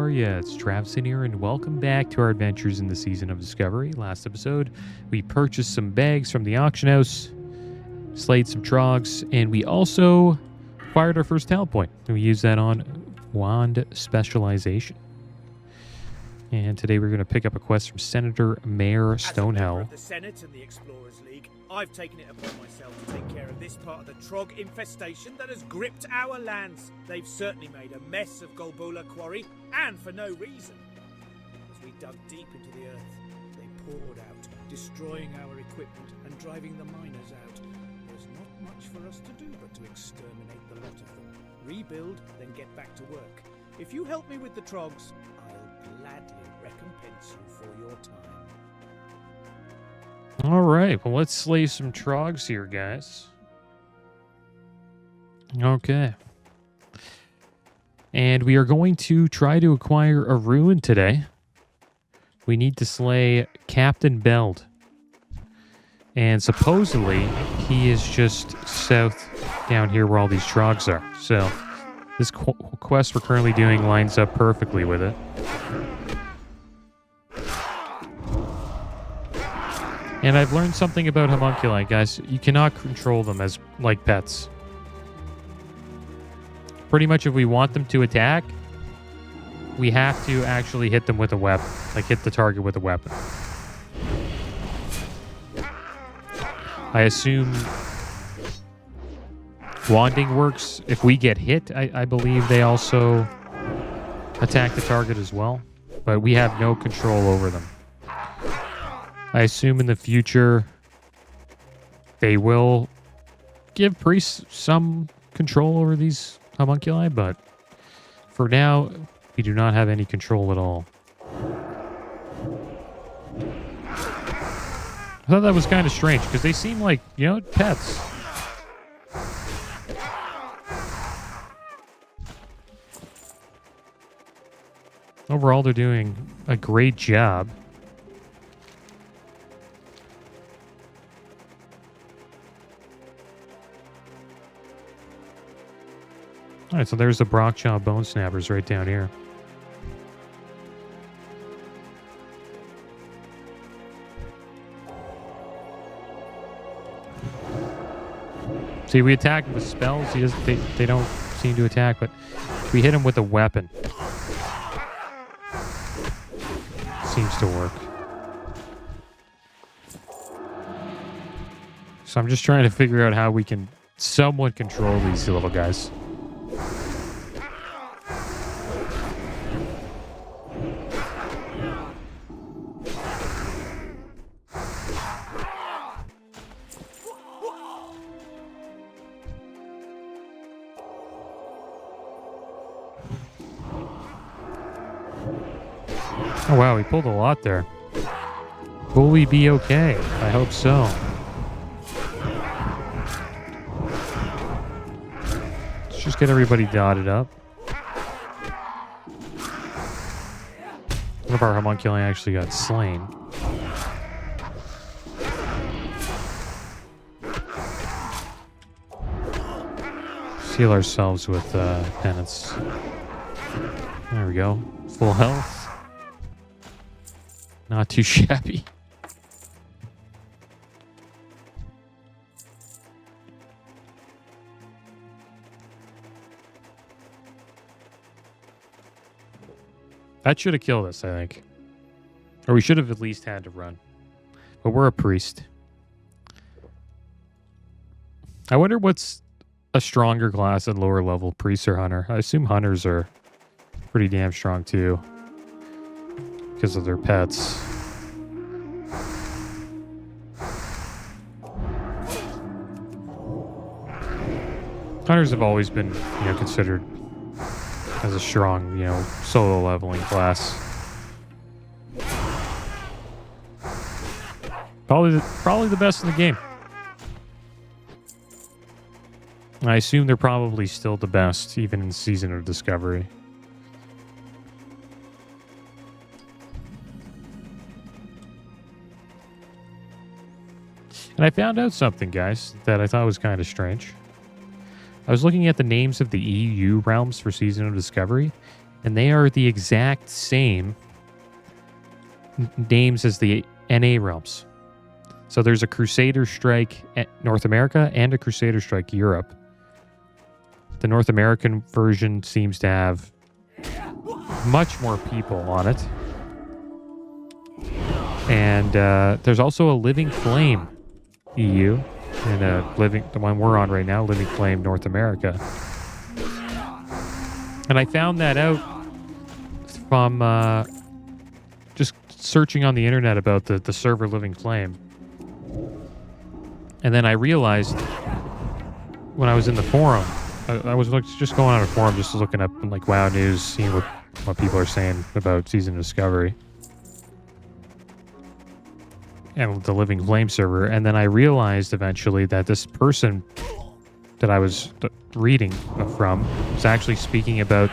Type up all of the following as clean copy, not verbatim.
are you? It's Traviseen here, and welcome back to our adventures in the Season of Discovery. Last episode, we purchased some bags from the auction house, slayed some trogs, and we also acquired our first talent point. We used that on wand specialization. And today we're going to pick up a quest from Senator Mayor Stonehill. As a member of the Senate and the Explorers League, I've taken it upon myself to take care of this part of the trog infestation that has gripped our lands. They've certainly made a mess of Golbula Quarry, and for no reason. As we dug deep into the earth, they poured out, destroying our equipment and driving the miners out. There's not much for us to do but to exterminate the lot of them. Rebuild, then get back to work. If you help me with the trogs, I'll gladly recompense you for your time. All right, well, let's slay some trogs here, guys. Okay. And we are going to try to acquire a ruin today. We need to slay Captain Beld. And supposedly, he is just south down here where all these trogs are. So, this quest we're currently doing lines up perfectly with it. And I've learned something about homunculi, guys. You cannot control them as like pets. Pretty much if we want them to attack, we have to actually hit them with a weapon. Like hit the target with a weapon. I assume wanding works. If we get hit, I believe they also attack the target as well. But we have no control over them. I assume in the future they will give priests some control over these homunculi, but for now, we do not have any control at all. I thought that was kind of strange, because they seem like, you know, pets. Overall, they're doing a great job. All right, so there's the Brockjaw Bone Snappers right down here. See, we attack him with spells. They don't seem to attack, but if we hit him with a weapon, seems to work. So I'm just trying to figure out how we can somewhat control these little guys. Oh wow, we pulled a lot there. Will we be okay? I hope so. Let's just get everybody dotted up. One of our homunculi actually got slain. Seal ourselves with penance. There we go. Full health. Not too shabby. That should have killed us, I think. Or we should have at least had to run. But we're a priest. I wonder what's a stronger class at lower level, priest or hunter. I assume hunters are pretty damn strong too, because of their pets. Hunters have always been, you know, considered as a strong, you know, solo leveling class. Probably the best in the game. I assume they're probably still the best, even in Season of Discovery. And I found out something, guys, that I thought was kind of strange. I was looking at the names of the EU realms for Season of Discovery, And they are the exact same names as the NA realms. So there's a Crusader Strike North America and a Crusader Strike Europe. The North American version seems to have much more people on it. And there's also a Living Flame EU and the one we're on right now, Living Flame North America. And I found that out from just searching on the internet about the server Living Flame. And then I realized when I was in the forum, I was just going on a forum, just looking up like WoW news, seeing what people are saying about Season of Discovery and the Living Flame server. And then I realized eventually that this person that I was reading from was actually speaking about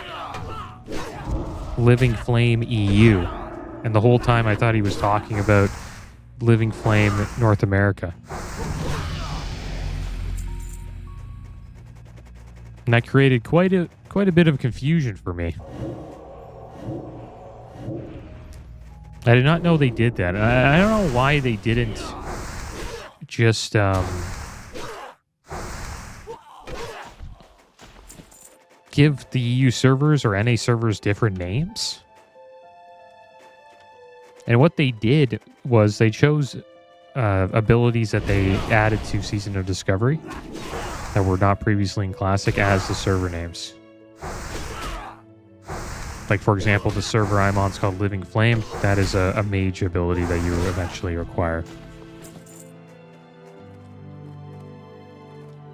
Living Flame EU. And the whole time I thought he was talking about Living Flame North America. And that created quite a bit of confusion for me. I did not know they did that. I don't know why they didn't just give the EU servers or NA servers different names. And what they did was they chose abilities that they added to Season of Discovery that were not previously in Classic as the server names. Like, for example, the server I'm on is called Living Flame. That is a mage ability that you eventually require.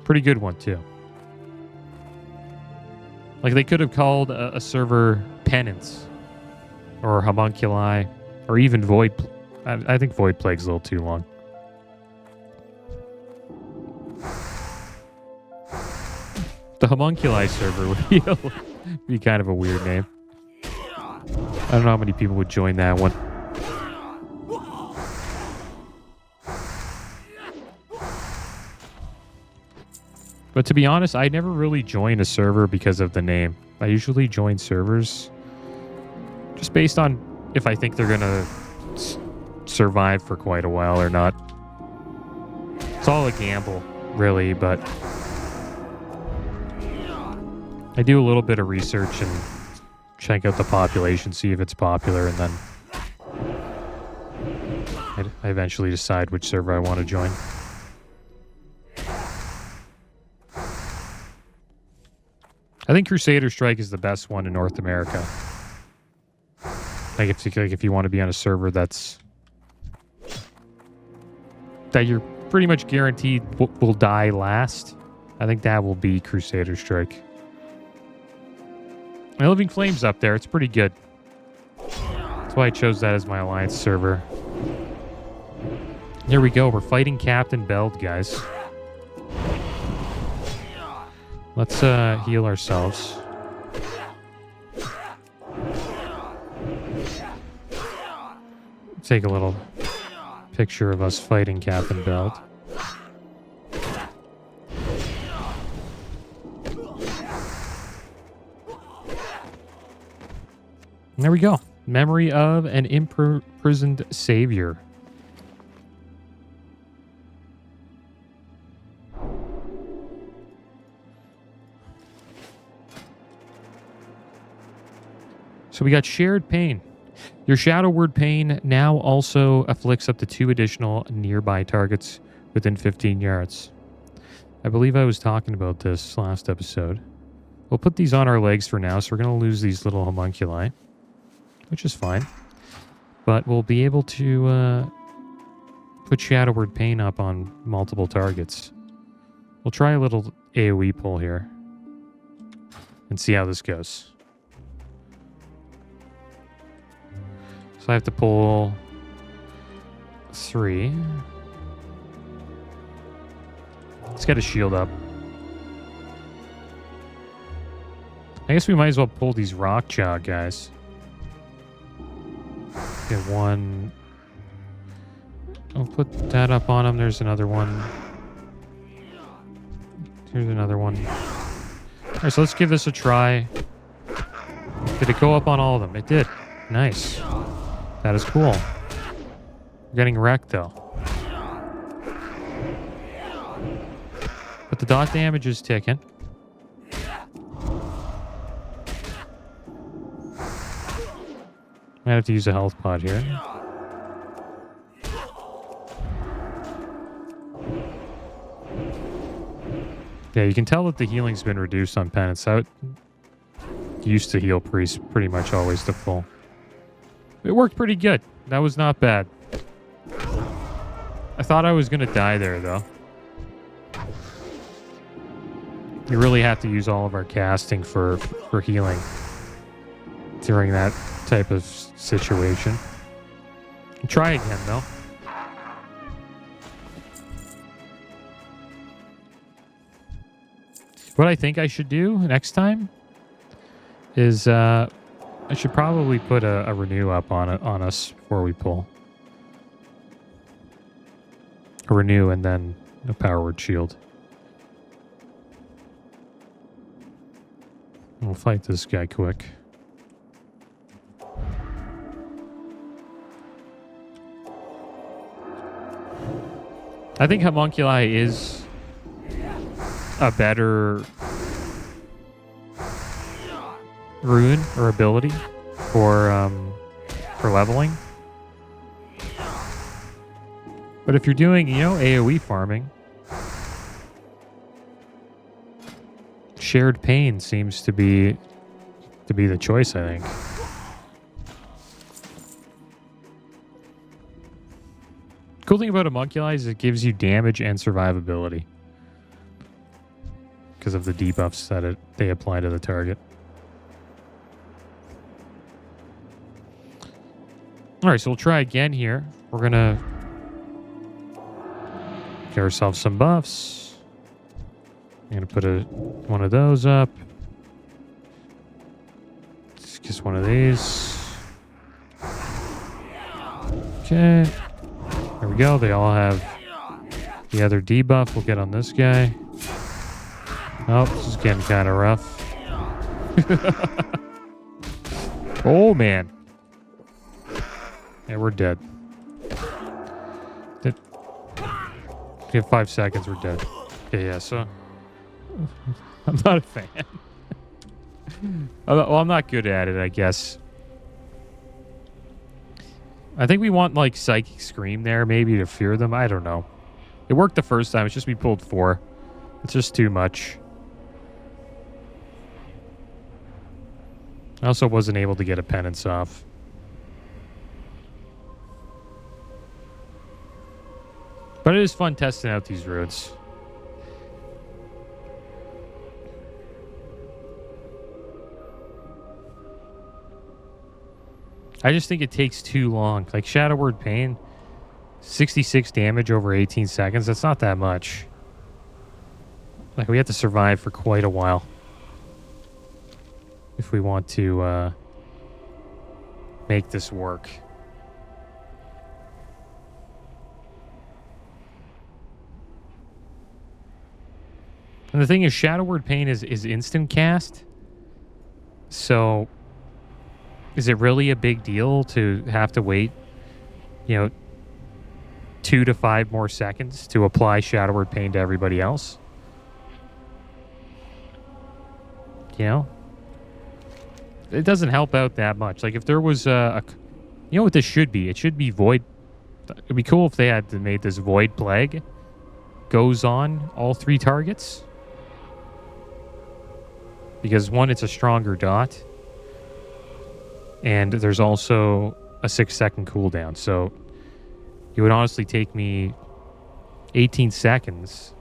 Pretty good one, too. Like, they could have called a server Penance or Homunculi or even Void. I think Void Plague's a little too long. The Homunculi server would be kind of a weird name. I don't know how many people would join that one. But to be honest, I never really join a server because of the name. I usually join servers just based on if I think they're going to survive for quite a while or not. It's all a gamble, really, but I do a little bit of research and check out the population, see if it's popular, and then I eventually decide which server I want to join. I think Crusader Strike is the best one in North America. Like if you want to be on a server that you're pretty much guaranteed will die last, I think that will be Crusader Strike. My Living Flame's up there. It's pretty good. That's why I chose that as my alliance server. Here we go. We're fighting Captain Beld, guys. Let's heal ourselves. Take a little picture of us fighting Captain Beld. There we go. Memory of an imprisoned savior. So we got Shared Pain. Your Shadow Word Pain now also afflicts up to 2 additional nearby targets within 15 yards. I believe I was talking about this last episode. We'll put these on our legs for now, so we're going to lose these little homunculi, which is fine. But we'll be able to put Shadow Word Pain up on multiple targets. We'll try a little AoE pull here and see how this goes. So I have to pull 3. Let's get a shield up. I guess we might as well pull these rock jaw guys. Get 1. I'll put that up on him. There's another one. Here's another one. Alright, so let's give this a try. Did it go up on all of them? It did. Nice. That is cool. We're getting wrecked, though. But the dot damage is ticking. Might have to use a health pod here. Yeah, you can tell that the healing's been reduced on penance. That used to heal priest pretty much always to full. It worked pretty good. That was not bad. I thought I was going to die there, though. You really have to use all of our casting for healing during that type of situation. Try again, though. What I think I should do next time is I should probably put a renew up on us before we pull. A renew and then a power word shield. We'll fight this guy quick. I think Homunculi is a better rune or ability for leveling. But if you're doing, AoE farming, shared pain seems to be the choice, I think. Cool thing about Homunculi is it gives you damage and survivability because of the debuffs that they apply to the target. All right, so we'll try again here. We're gonna get ourselves some buffs. I'm gonna put one of those up. Just one of these. Okay. There we go. They all have the other debuff. We'll get on this guy. Oh, this is getting kind of rough. Oh, man. Yeah, we're dead. We have 5 seconds. We're dead. Yeah, so I'm not a fan. Well, I'm not good at it, I guess. I think we want, like, Psychic Scream there, maybe, to fear them. I don't know. It worked the first time. It's just we pulled 4. It's just too much. I also wasn't able to get a penance off. But it is fun testing out these roads. I just think it takes too long. Like Shadow Word Pain, 66 damage over 18 seconds. That's not that much. Like we have to survive for quite a while if we want to make this work. And the thing is, Shadow Word Pain is instant cast. So is it really a big deal to have to wait, 2 to 5 more seconds to apply Shadow Word Pain to everybody else? It doesn't help out that much. Like if there was what this should be? It should be Void. It'd be cool if they had made this Void Plague goes on all 3 targets. Because one, it's a stronger dot. And there's also a 6-second cooldown. So it would honestly take me 18 seconds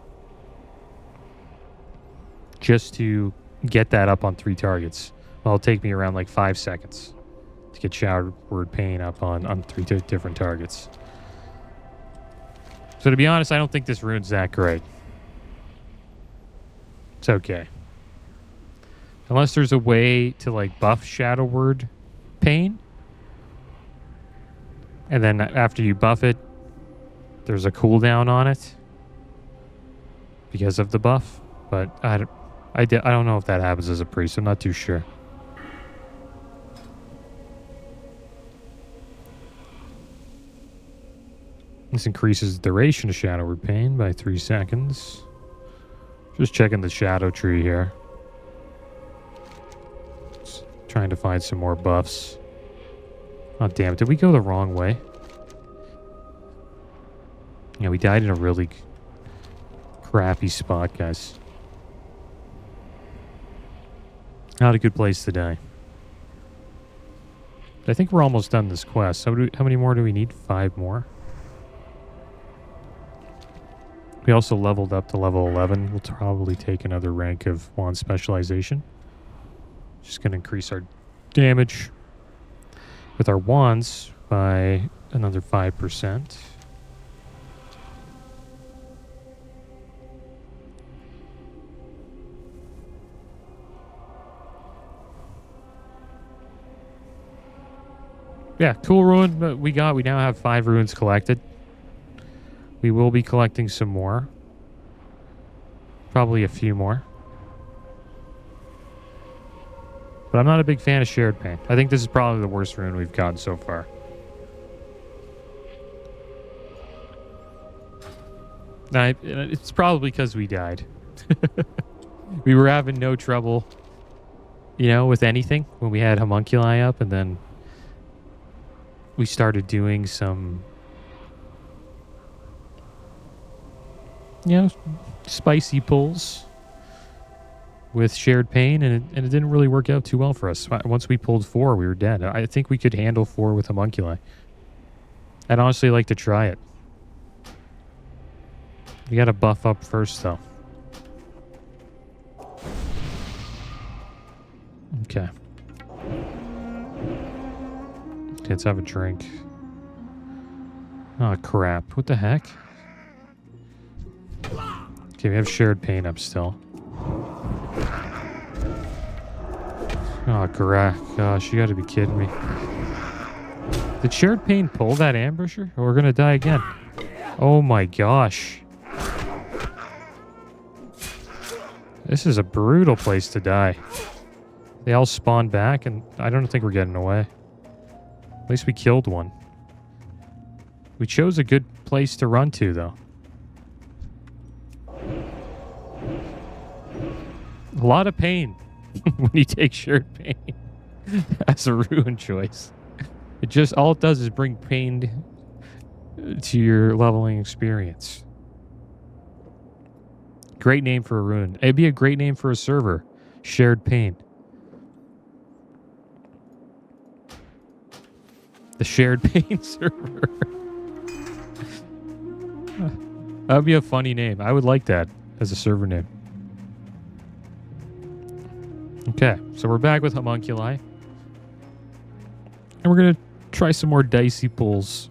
just to get that up on 3 targets. Well, it'll take me around like 5 seconds to get Shadow Word Pain up on 3 different targets. So to be honest, I don't think this rune's that great. It's okay. Unless there's a way to like buff Shadow Word Pain. And then after you buff it, there's a cooldown on it because of the buff. But I don't know if that happens as a priest. I'm not too sure. This increases the duration of Shadow Repain by 3 seconds. Just checking the Shadow Tree here. Just trying to find some more buffs. Oh, damn it. Did we go the wrong way? Yeah, we died in a really crappy spot, guys. Not a good place to die. I think we're almost done this quest. So how many more do we need? 5 more. We also leveled up to level 11. We'll probably take another rank of wand specialization. Just going to increase our damage with our wands by another 5%. Yeah, cool ruin we got. We now have 5 ruins collected. We will be collecting some more. Probably a few more. But I'm not a big fan of Shared Pain. I think this is probably the worst rune we've gotten so far. It's probably because we died. We were having no trouble, you know, with anything when we had homunculi up, and then we started doing some, you know, spicy pulls with Shared Pain, and it didn't really work out too well for us. Once we pulled 4, we were dead. I think we could handle 4 with homunculi. I'd honestly like to try it. We got to buff up first, though. Okay. Let's have a drink. Oh, crap. What the heck? Okay, we have Shared Pain up still. Oh, gosh, you gotta be kidding me. Did Shared Pain pull that ambusher? Or we're gonna die again. Oh my gosh. This is a brutal place to die. They all spawn back, and I don't think we're getting away. At least we killed one. We chose a good place to run to, though. A lot of pain when you take Shared Pain as a ruin choice. It just, all it does is bring pain to your leveling experience. Great name for a ruin. It'd be a great name for a server. Shared Pain. The Shared Pain server. That would be a funny name. I would like that as a server name. Okay, so we're back with homunculi. And we're going to try some more dicey pulls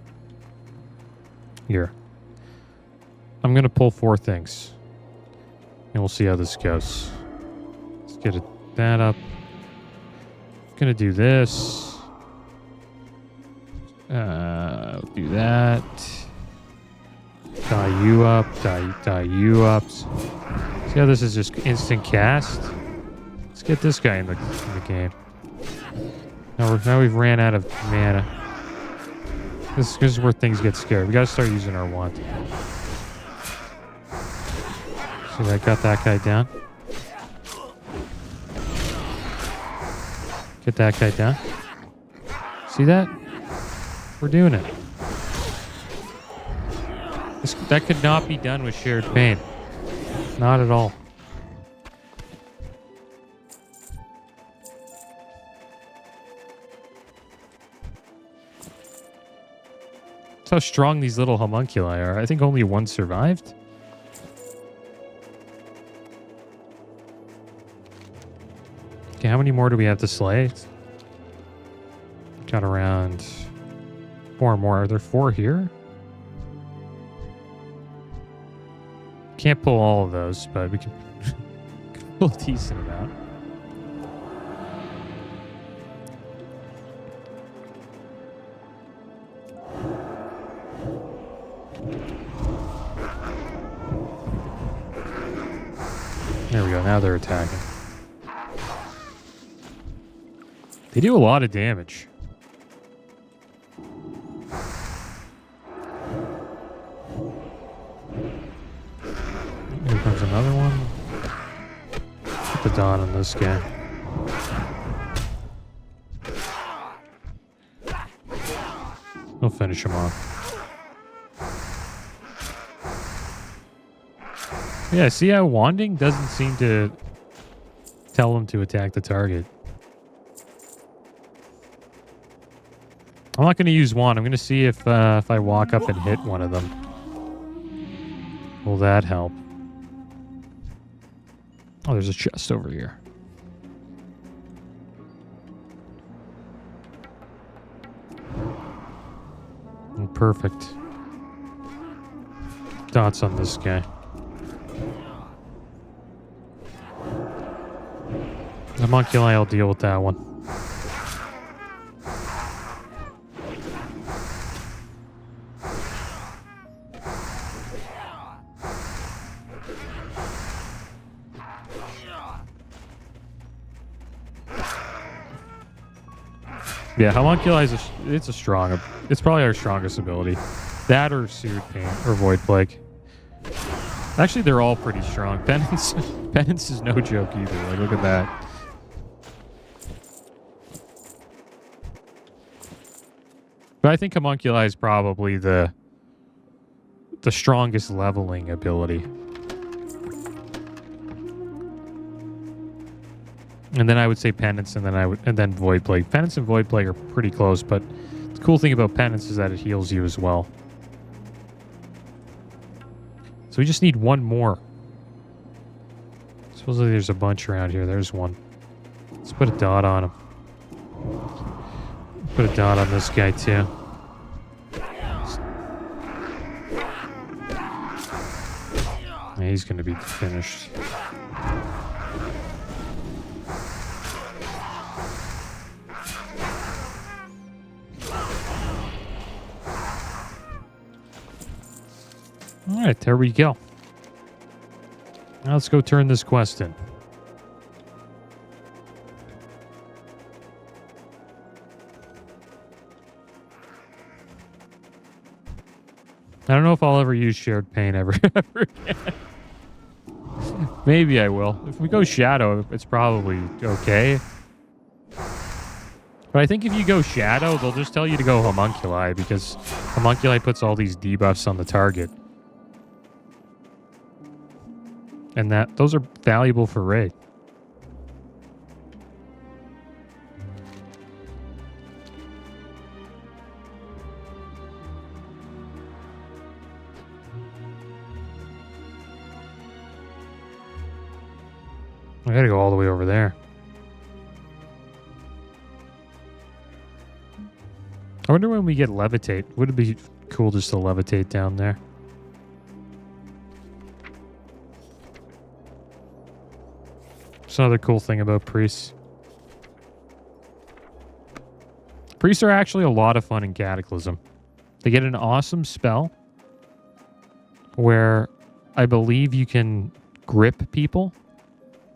here. I'm going to pull 4 things. And we'll see how this goes. Let's get that up. Going to do this. Do that. Die you up. Die you up. See how this is just instant cast? Let's get this guy in the game. Now we've ran out of mana. This is where things get scary. We gotta start using our wand. See, I got that guy down. Get that guy down. See that? We're doing it. That could not be done with Shared Pain. Not at all. That's how strong these little homunculi are. I think only one survived. Okay, how many more do we have to slay? Got around 4 more. Are there 4 here? Can't pull all of those, but we can pull a decent amount. There we go. Now they're attacking. They do a lot of damage. There's another one. Put the Dawn on this guy. We'll finish him off. Yeah, see how wanding doesn't seem to tell him to attack the target. I'm not going to use wand. I'm going to see if I walk up and hit one of them. Will that help? Oh, there's a chest over here. Oh, perfect. Dots on this guy. The Homunculi will deal with that one. Yeah, Homunculi it's a strong. It's probably our strongest ability. That or Seared Pain or Void Plague. Actually, they're all pretty strong. Penance is no joke either. Like, look at that. But I think Homunculi is probably the strongest leveling ability. And then I would say Penance, and then Void Plague. Penance and Void Plague are pretty close, but the cool thing about Penance is that it heals you as well. So we just need one more. Supposedly there's a bunch around here. There's one. Let's put a dot on him. Put a dot on this guy too. Yeah, he's going to be finished. All right, there we go. Now let's go turn this quest in. I don't know if I'll ever use Shared Pain ever again. Maybe I will. If we go Shadow, it's probably okay. But I think if you go Shadow, they'll just tell you to go Homunculi, because Homunculi puts all these debuffs on the target. And those are valuable for raid. I gotta go all the way over there. I wonder when we get Levitate. Would it be cool just to levitate down there? It's another cool thing about priests. Priests are actually a lot of fun in Cataclysm. They get an awesome spell where I believe you can grip people.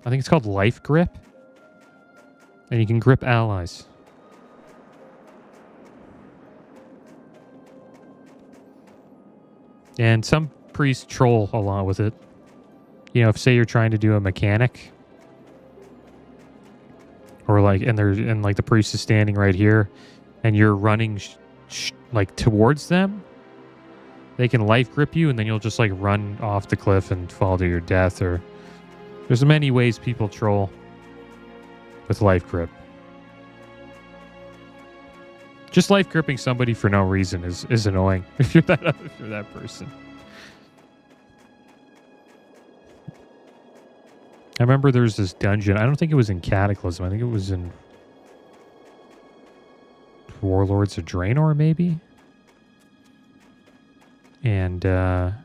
I think it's called Life Grip. And you can grip allies. And some priests troll a lot with it. You know, if say you're trying to do a mechanic, or like, and the priest is standing right here, and you're running like towards them, they can life grip you, and then you'll just like run off the cliff and fall to your death. Or there's many ways people troll with life grip. Just life gripping somebody for no reason is annoying if you're that person. I remember there's this dungeon. I don't think it was in Cataclysm. I think it was in Warlords of Draenor, maybe. And there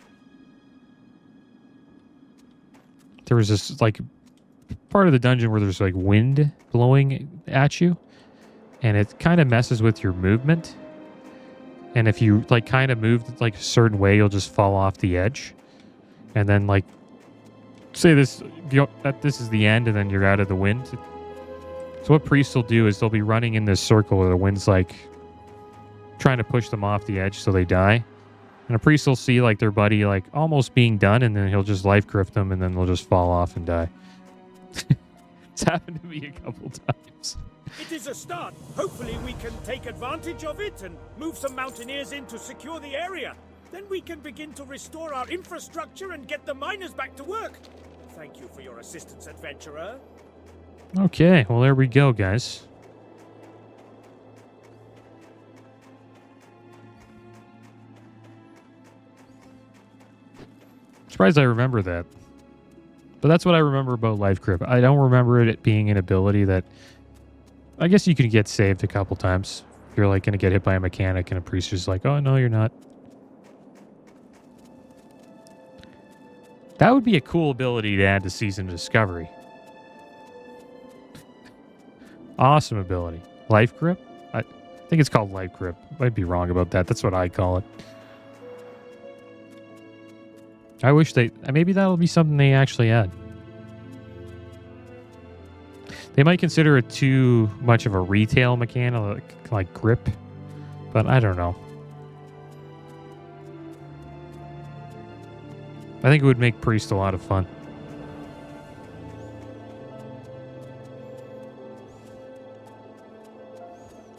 was this like part of the dungeon where there's like wind blowing at you, and it kind of messes with your movement. And if you like kind of move like a certain way, you'll just fall off the edge. And then like say this, that this is the end, and then you're out of the wind. So what priests will do is they'll be running in this circle where the wind's like trying to push them off the edge so they die. And a priest will see like their buddy like almost being done, and then he'll just life grip them, and then they'll just fall off and die. It's happened to me a couple times. It is a start. Hopefully we can take advantage of it and move some mountaineers in to secure the area. Then we can begin to restore our infrastructure and get the miners back to work. Thank you for your assistance, adventurer. Okay, well, there we go, guys. Surprised I remember that. But that's what I remember about Life Grip. I don't remember it being an ability that... I guess you can get saved a couple times. If you're like going to get hit by a mechanic and a priest is like, oh, no, you're not. That would be a cool ability to add to Season of Discovery. Awesome ability. Life Grip? I think it's called Life Grip. Might be wrong about that. That's what I call it. I wish they... Maybe that'll be something they actually add. They might consider it too much of a retail mechanic, like grip. But I don't know. I think it would make Priest a lot of fun.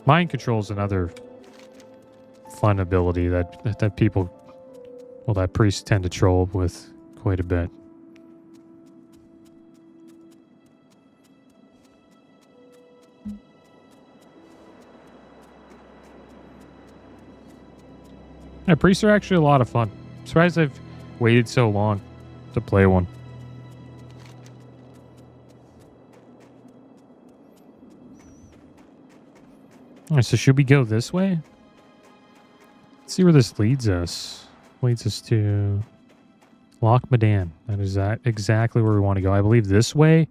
Mind Control is another fun ability that people, well, that priests tend to troll with quite a bit. Yeah, priests are actually a lot of fun. I'm surprised I've waited so long to play one. Alright, so should we go this way? Let's see where this leads us. Leads us to Loch Madan. That is exactly where we want to go. I believe this way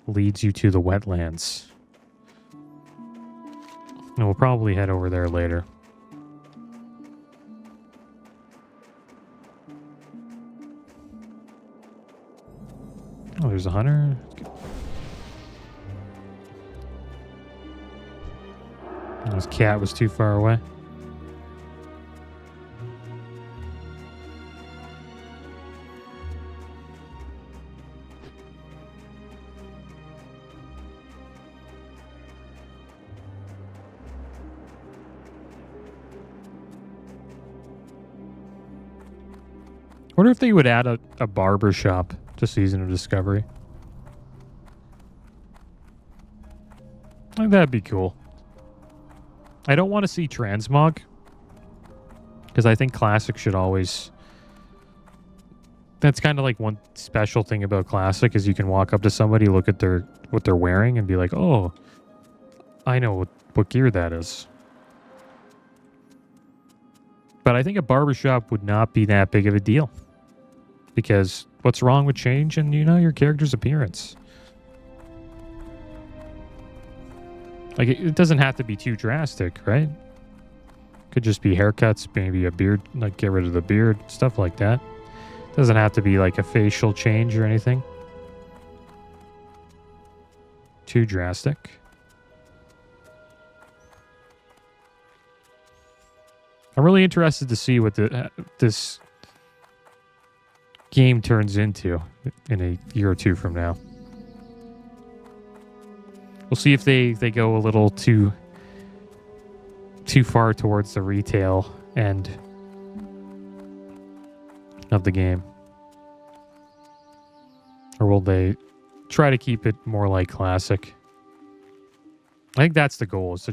leads you to the wetlands. And we'll probably head over there later. Oh, there's a hunter. This cat was too far away. I wonder if they would add a barber shop to Season of Discovery. I think that'd be cool. I don't want to see transmog, because I think Classic should always... That's kind of like one special thing about Classic, is you can walk up to somebody, look at what they're wearing, and be like, oh, I know what gear that is. But I think a barbershop would not be that big of a deal. Because what's wrong with change and, your character's appearance? Like, it doesn't have to be too drastic, right? Could just be haircuts, maybe a beard, like get rid of the beard, stuff like that. Doesn't have to be like a facial change or anything. Too drastic. I'm really interested to see what this game turns into in a year or two from now. We'll see if they go a little too far towards the retail end of the game. Or will they try to keep it more like Classic? I think that's the goal, is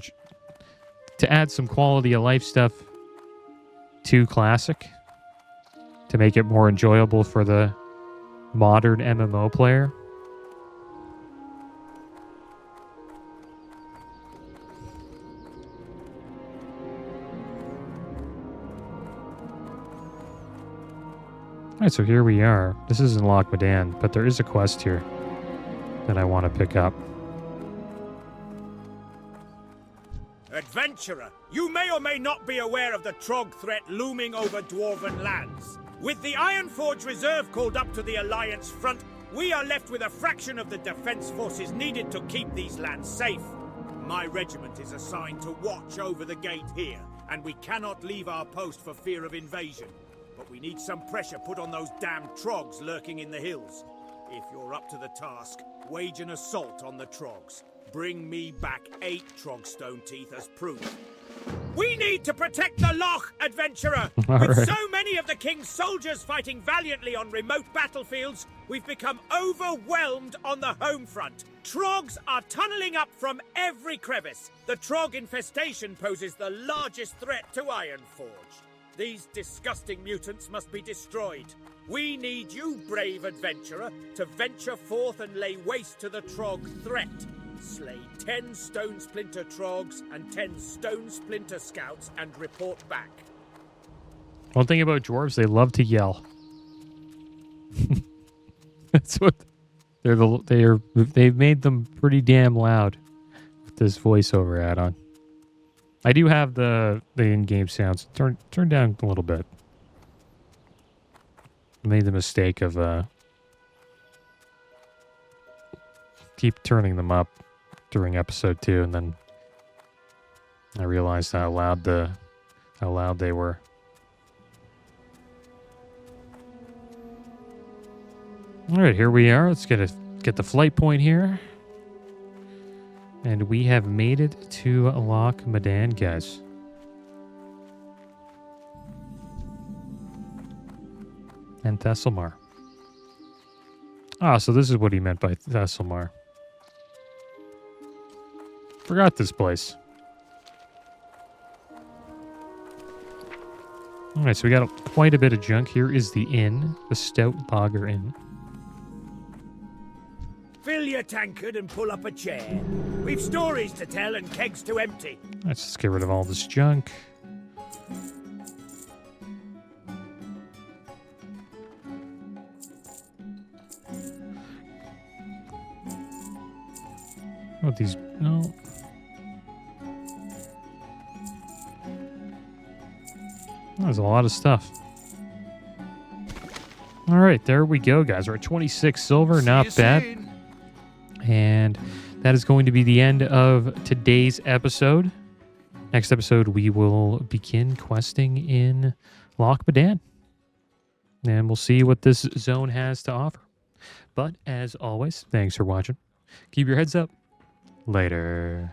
to add some quality of life stuff to Classic, to make it more enjoyable for the modern MMO player. Alright, so here we are. This is in Loch Madan, but there is a quest here that I want to pick up. Adventurer, you may or may not be aware of the Trog threat looming over Dwarven lands. With the Ironforge Reserve called up to the Alliance front, we are left with a fraction of the defense forces needed to keep these lands safe. My regiment is assigned to watch over the gate here, and we cannot leave our post for fear of invasion. but we need some pressure put on those damn trogs lurking in the hills. If you're up to the task, wage an assault on the trogs. Bring me back 8 trog stone teeth as proof. We need to protect the loch, adventurer! With so many of the king's soldiers fighting valiantly on remote battlefields, we've become overwhelmed on the home front. Trogs are tunneling up from every crevice. The trog infestation poses the largest threat to Ironforge. These disgusting mutants must be destroyed. We need you, brave adventurer, to venture forth and lay waste to the trog threat. Slay 10 stone splinter trogs and 10 stone splinter scouts and report back. One thing about dwarves, they love to yell. That's what they've made them pretty damn loud with this voiceover add-on. I do have the in-game sounds turn down a little bit. I made the mistake of keep turning them up during episode 2, and then I realized how loud they were. All right, here we are. Let's get the flight point here, and we have made it to Loch Medan, guys. And Thesselmar. Ah, so this is what he meant by Thesselmar. Forgot this place. All right, so we got quite a bit of junk. Here is the inn, the Stout Lager Inn. Fill your tankard and pull up a chair. We've stories to tell and kegs to empty. Let's just get rid of all this junk. Oh, these... No. There's a lot of stuff. All right, there we go, guys. We're at 26 silver, not bad. And that is going to be the end of today's episode. Next episode, we will begin questing in Loch Medan. And we'll see what this zone has to offer. But as always, thanks for watching. Keep your heads up. Later.